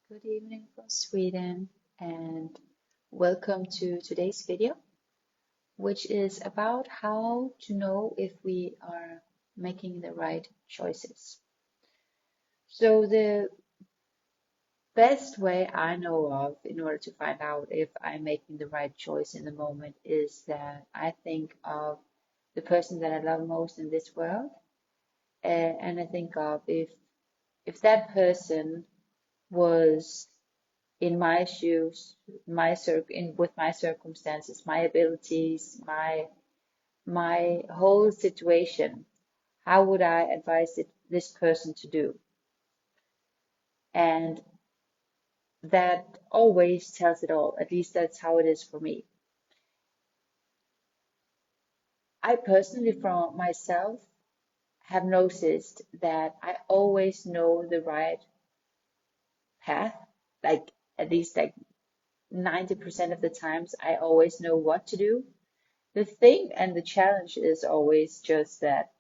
Good evening from Sweden, and welcome to today's video, which is about how to know if we are making the right choices. So, the best way I know of in order to find out if I'm making the right choice in the moment is that I think of the person that I love most in this world, and I think of if that person was in my shoes, with my circumstances, my abilities, my whole situation, how would I advise this person to do? And that always tells it all. At least that's how it is for me. I personally, from myself, have noticed that I always know the right path. Like at least like 90% of the times, I always know what to do. The thing and the challenge is always just that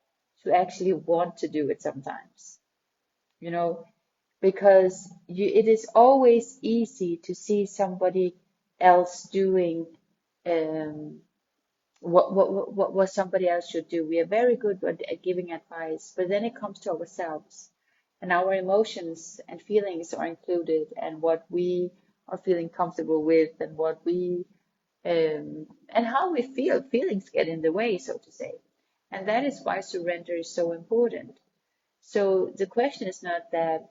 to actually want to do it sometimes, you know, because it is always easy to see somebody else doing um, what somebody else should do. We are very good at giving advice, but then it comes to ourselves, and our emotions and feelings are included, and what we are feeling comfortable with, and what we and how we feel. Feelings get in the way, so to say. And that is why surrender is so important. So the question is not that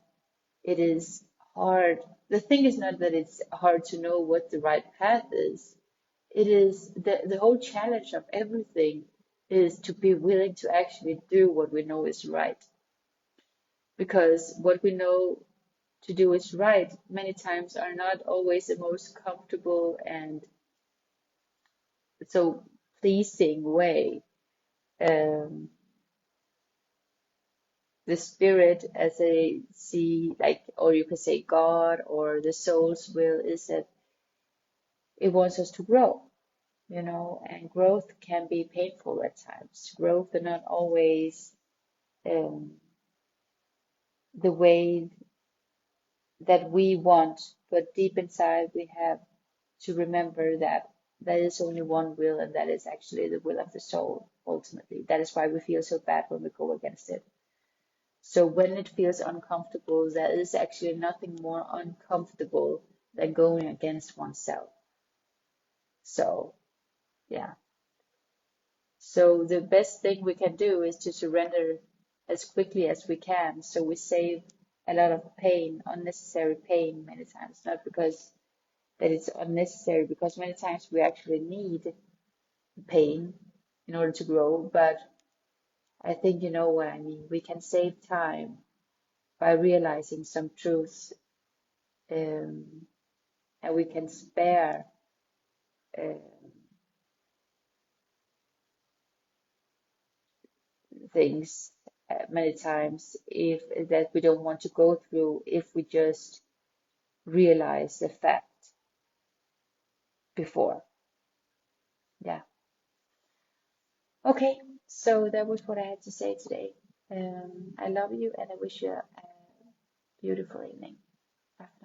it is hard. The thing is not that it's hard to know what the right path is. It is the whole challenge of everything is to be willing to actually do what we know is right. Because what we know to do is right many times are not always the most comfortable and so pleasing way. Um, the spirit, as I see, like, or you could say God or the soul's will, is that it wants us to grow, and growth can be painful at times. Growth are not always um, the way that we want, but deep inside we have to remember that there is only one will, and that is actually the will of the soul, ultimately. That is why we feel so bad when we go against it. So when it feels uncomfortable, there is actually nothing more uncomfortable than going against oneself. So, yeah. So the best thing we can do is to surrender as quickly as we can. So we save a lot of pain, unnecessary pain many times, not because that it's unnecessary, because many times we actually need pain in order to grow. But I think you know what I mean. We can save time by realizing some truths, um, and we can spare uh, things many times if that we don't want to go through if we just realize the fact before. Yeah. Okay, so that was what I had to say today. I love you and I wish you a beautiful evening. Bye for now.